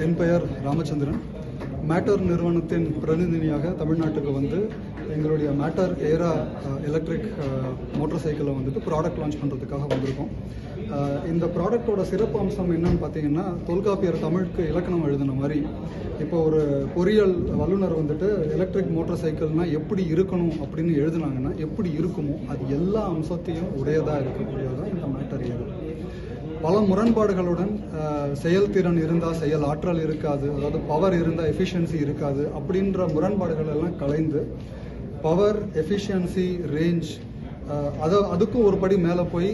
என் பெயர் ராமச்சந்திரன். மேட்டர் நிறுவனத்தின் பிரதிநிதியாக தமிழ்நாட்டுக்கு வந்து எங்களுடைய மேட்டர் ஏரா எலக்ட்ரிக் மோட்டார் சைக்கிளை வந்துட்டு ப்ராடக்ட் லான்ச் பண்ணுறதுக்காக வந்திருக்கோம். இந்த ப்ராடக்டோட சிறப்பு அம்சம் என்னன்னு பார்த்தீங்கன்னா, தொல்காப்பியர் தமிழுக்கு இலக்கணம் எழுதின மாதிரி இப்போ ஒரு பொறியியல் வல்லுநர் வந்துட்டு எலக்ட்ரிக் மோட்டார் சைக்கிள்னால் எப்படி இருக்கணும் அப்படின்னு எழுதுனாங்கன்னா எப்படி இருக்குமோ அது எல்லா அம்சத்தையும் உடையதாக இருக்கக்கூடியதான் இந்த மேட்டர் ஏரா. பல முரண்பாடுகளுடன் செயல்திறன் இருந்தால் செயல் ஆற்றல் இருக்காது, அதாவது பவர் இருந்தால் எஃபிஷியன்சி இருக்காது அப்படின்ற முரண்பாடுகள் எல்லாம் கலைந்து பவர், எஃபிஷியன்சி, ரேஞ்ச், அதுக்கும் ஒரு படி மேலே போய்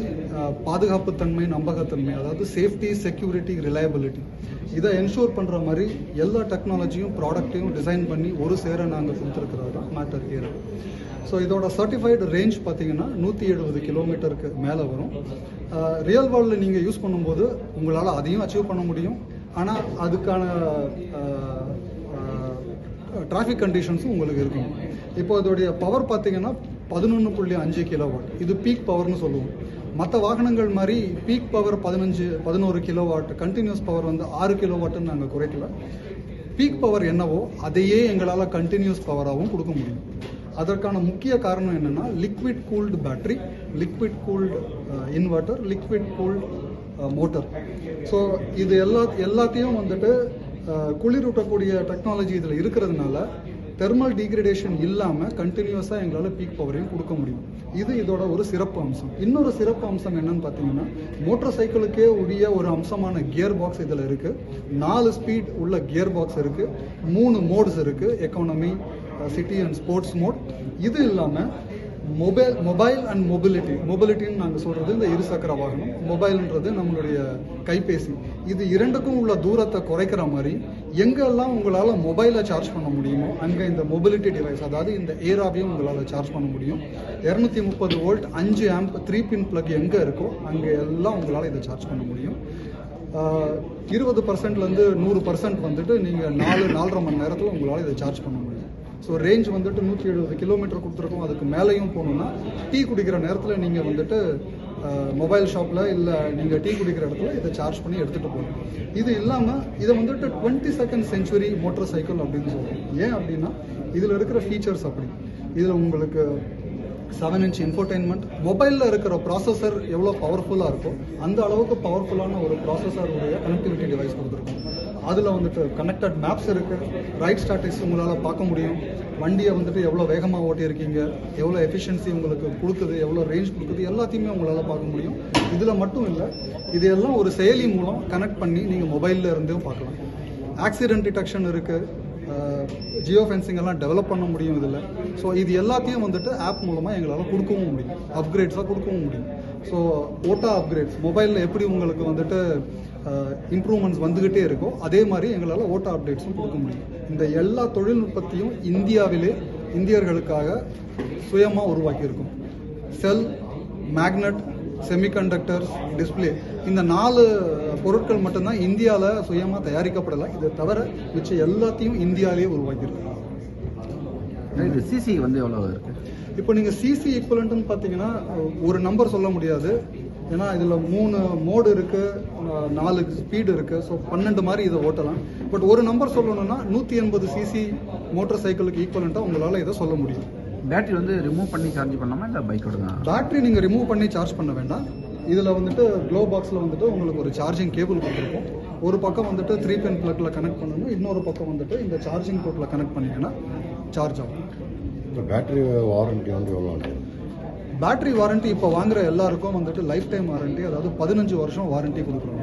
பாதுகாப்புத்தன்மை, நம்பகத்தன்மை, அதாவது சேஃப்டி, செக்யூரிட்டி, ரிலையபிலிட்டி இதை என்ஷூர் பண்ணுற மாதிரி எல்லா டெக்னாலஜியும் ப்ராடக்டையும் டிசைன் பண்ணி ஒரு சேர நாங்கள் கொடுத்துருக்கிறது தான் மேட்டர் ஏரா. ஸோ இதோட சர்டிஃபைடு ரேஞ்ச் பார்த்தீங்கன்னா 170 கிலோமீட்டருக்கு மேலே வரும். ரியல் வேர்ல்டில் நீங்கள் யூஸ் பண்ணும்போது உங்களால் அதையும் அச்சீவ் பண்ண முடியும். ஆனால் அதுக்கான டிராஃபிக் கண்டிஷன்ஸும் உங்களுக்கு இருக்கும். இப்போ இதோடைய பவர் பார்த்தீங்கன்னா 11.5 கிலோவாட். இது பீக் பவர்னு சொல்லுவோம். மற்ற வாகனங்கள் மாதிரி peak power 11 kilowatt, continuous power வந்து 6 கிலோவாட்டுன்னு நாங்கள் குறைக்கல. பீக் பவர் என்னவோ அதையே எங்களால் கண்டினியூஸ் பவராகவும் கொடுக்க முடியும். அதற்கான முக்கிய காரணம் என்னென்னா, liquid cooled battery, liquid cooled inverter, liquid cooled motor. So இது எல்லாத்தையும் வந்துட்டு குளிரூட்டக்கூடிய டெக்னாலஜி இதில் இருக்கிறதுனால தெர்மல் டீக்ரேடேஷன் இல்லாமல் கண்டினியூஸாக எங்களால் பீக் பவரையும் கொடுக்க முடியும். இது இதோட ஒரு சிறப்பு அம்சம். இன்னொரு சிறப்பு அம்சம் என்னன்னு பார்த்தீங்கன்னா, மோட்டார் சைக்கிளுக்கே உரிய ஒரு அம்சமான கியர் பாக்ஸ் இதில் இருக்குது. 4 ஸ்பீட் உள்ள கியர் பாக்ஸ் இருக்குது. 3 மோட்ஸ் இருக்குது, economy, city and sports mode. இது இல்லாமல் மொபைல் அண்ட் மொபிலிட்டின்னு நாங்கள் சொல்கிறது இந்த இருசக்கர வாகனம், மொபைல்ன்றது நம்மளுடைய கைபேசி. இது இரண்டுக்கும் உள்ள தூரத்தை குறைக்கிற மாதிரி எங்கெல்லாம் உங்களால் மொபைலை சார்ஜ் பண்ண முடியுமோ அங்கே இந்த மொபிலிட்டி டிவைஸ், அதாவது இந்த ஏராவையும் உங்களால் சார்ஜ் பண்ண முடியும். 230 வோல்ட் 5 ஆம்ப் 3 பின் பிளக் எங்கே இருக்கோ அங்கே எல்லாம் உங்களால் இதை சார்ஜ் பண்ண முடியும். 20%லேருந்து 100% வந்துட்டு நீங்கள் 4.5 மணி நேரத்தில் உங்களால் இதை சார்ஜ் பண்ண முடியும். ஸோ ரேஞ்ச் வந்துட்டு 170 கிலோமீட்டர் கொடுத்துருக்கோம். அதுக்கு மேலேயும் போகணுன்னா டீ குடிக்கிற நேரத்தில் நீங்கள் வந்துட்டு மொபைல் ஷாப்பில் இல்லை நீங்கள் டீ குடிக்கிற இடத்துல இதை சார்ஜ் பண்ணி எடுத்துகிட்டு போகணும். இது இல்லாமல் இதை வந்துட்டு 22nd செஞ்சுரி மோட்டார் சைக்கிள் அப்படின்னு சொல்லுவோம். ஏன் அப்படின்னா இதில் இருக்கிற ஃபீச்சர்ஸ் அப்படி. இதில் உங்களுக்கு 7 இன்ச் இன்ஃபோடெயின்மெண்ட், மொபைலில் இருக்கிற ப்ராசஸர் எவ்வளோ பவர்ஃபுல்லாக இருக்கோ அந்த அளவுக்கு பவர்ஃபுல்லான ஒரு ப்ராசஸர் உடைய கனெக்டிவிட்டி டிவைஸ் கொடுத்துருக்கோம். அதில் வந்துட்டு கனெக்டட் மேப்ஸ் இருக்குது, ரைட் ஸ்டாட்டிக்ஸ் உங்களால் பார்க்க முடியும், வண்டியை வந்துட்டு எவ்வளோ வேகமாக ஓட்டியிருக்கீங்க, எவ்வளோ எஃபிஷியன்சி உங்களுக்கு கொடுக்குது, எவ்வளோ ரேஞ்ச் கொடுக்குது, எல்லாத்தையுமே உங்களால் பார்க்க முடியும். இதில் மட்டும் இல்லை, இதெல்லாம் ஒரு செயலி மூலம் கனெக்ட் பண்ணி நீங்கள் மொபைலில் இருந்தும் பார்க்கலாம். ஆக்சிடென்ட் டிடெக்ஷன் இருக்குது, ஜியோ ஃபென்சிங் எல்லாம் டெவலப் பண்ண முடியும் இதில். ஸோ இது எல்லாத்தையும் வந்துட்டு ஆப் மூலமாக எங்களால் கொடுக்கவும் முடியும், அப்கிரேட்ஸாக கொடுக்கவும் முடியும். ஸோ ஓட்டா அப்கிரேட்ஸ் மொபைலில் எப்படி உங்களுக்கு வந்துட்டு இம்ப்ரூவ்மெண்ட்ஸ் வந்துக்கிட்டே இருக்கோ அதே மாதிரி எங்களால் ஓட்டா அப்டேட்ஸும் கொடுக்க முடியும். இந்த எல்லா தொழில்நுட்பத்தையும் இந்தியாவிலே இந்தியர்களுக்காக சுயமாக உருவாக்கியிருக்கோம். செல், மேக்னட், செமிகண்டக்டர்ஸ், டிஸ்பிளே, இந்த 4 பொருட்கள் மட்டும்தான் இந்தியாவில் சுயமாக தயாரிக்கப்படலை. இதை தவிர மிச்சம் எல்லாத்தையும் இந்தியாவிலேயே உருவாக்கியிருக்கோம். இது சிசி வந்து எவ்வளோ இருக்குது? இப்போ நீங்கள் சிசி ஈக்குவலண்ட்னு பார்த்தீங்கன்னா ஒரு நம்பர் சொல்ல முடியாது. ஏன்னா இதில் 3 மோடு இருக்குது, 4 ஸ்பீடு இருக்குது. ஸோ 12 மாதிரி இதை ஓட்டலாம். பட் ஒரு நம்பர் சொல்லணும்னா 180 சிசி மோட்டார் சைக்கிளுக்கு ஈக்குவலண்ட்டாக உங்களால் இதை சொல்ல முடியும். பேட்டரி வந்து ரிமூவ் பண்ணி சார்ஜ் பண்ணாமல் இல்லை பைக்கோட தான்? பேட்டரி நீங்கள் ரிமூவ் பண்ணி சார்ஜ் பண்ண வேண்டாம். இதில் வந்துட்டு க்ளோ பாக்ஸில் வந்துட்டு உங்களுக்கு ஒரு சார்ஜிங் கேபிள் கொடுத்துருக்கோம். ஒரு பக்கம் வந்துட்டு 3 பின் பிளக்கில் கனெக்ட் பண்ணணும், இன்னொரு பக்கம் வந்துட்டு இந்த சார்ஜிங் போர்ட்டில் கனெக்ட் பண்ணிங்கன்னா சார்ஜ் ஆகும். இப்போ பேட்டரி வாரண்ட்டி வந்து எவ்வளோ? பேட்டரி வாரண்ட்டி இப்போ வாங்குகிற எல்லாருக்கும் வந்துட்டு லைஃப் டைம் வாரண்ட்டி, அதாவது 15 வருஷம் வாரண்ட்டி கொடுக்குறோம்.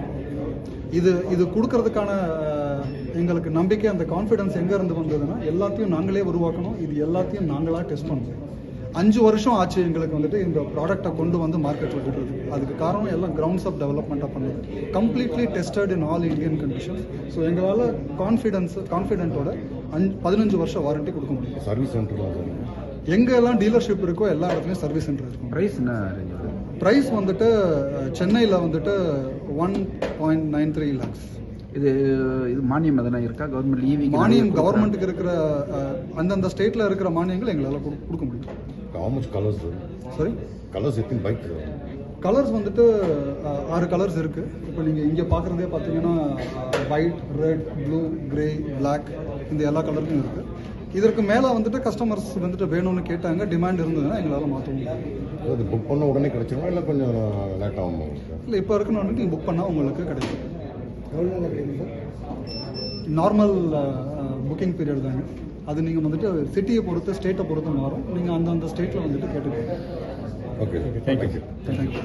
இது கொடுக்கறதுக்கான எங்களுக்கு நம்பிக்கை, அந்த கான்ஃபிடன்ஸ் எங்கே இருந்து வந்ததுன்னா எல்லாத்தையும் நாங்களே உருவாக்கணும், இது எல்லாத்தையும் நாங்களாக டெஸ்ட் பண்ணுவோம். 5 வருஷம் ஆச்சு எங்களுக்கு வந்துட்டு இந்த ப்ராடக்டை கொண்டு வந்து மார்க்கெட்டில் விடுறது. அதுக்கு காரணம் எல்லாம் கிரவுண்ட்ஸ் அப் டெவலப்மெண்ட்டாக பண்ணுது, completely tested in all Indian conditions. So எங்களால் கான்ஃபிடென்ட்டோட 15 வருஷம் வாரண்ட்டி கொடுக்க முடியும். சர்வீஸ் சென்டர் எங்கெல்லாம் டீலர்ஷிப் இருக்கோ எல்லா இடத்துலையும் சர்வீஸ் சென்டர் இருக்கும். ப்ரைஸ் என்ன? ப்ரைஸ் வந்துட்டு சென்னையில் வந்துட்டு 1.93 lakhs. இது மானியம் எதனா இருக்கா? கவர்மெண்ட் ஈவி மானியம் கவர்மெண்ட்டுக்கு இருக்கிற அந்தந்த ஸ்டேட்டில் இருக்கிற மானியங்கள் எங்களால் கொடுக்க முடியும். How much colors? Sorry? Colors in bike. Colours வந்துட்டு 6 கலர்ஸ் இருக்குது. இப்போ நீங்கள் இங்கே பார்க்குறதே பார்த்தீங்கன்னா white, red, blue, grey, black இந்த எல்லா கலருக்கும் இருக்குது. இதற்கு மேலே வந்துட்டு கஸ்டமர்ஸ் வந்துட்டு வேணும்னு கேட்டாங்க, டிமாண்ட் இருந்ததுன்னா எங்களால் மாற்ற முடியும். அது புக் பண்ண உடனே கிடைச்சிருமா இல்லை கொஞ்சம் லேட் ஆகும் உங்களுக்கு? இல்லை, இப்போ இருக்குன்னு வந்துட்டு நீங்கள் புக் பண்ணால் உங்களுக்கு கிடைக்கும். எவ்வளோ நாள் கிடைக்கும் சார்? நார்மல் புக்கிங் பீரியட் தாங்க. அது நீங்கள் வந்துட்டு சிட்டியை பொறுத்து, ஸ்டேட்டை பொறுத்து மாறும். நீங்கள் அந்தந்த ஸ்டேட்டில் வந்துட்டு கேட்டுக்கோங்க. Okay, thank you. தேங்க்யூ.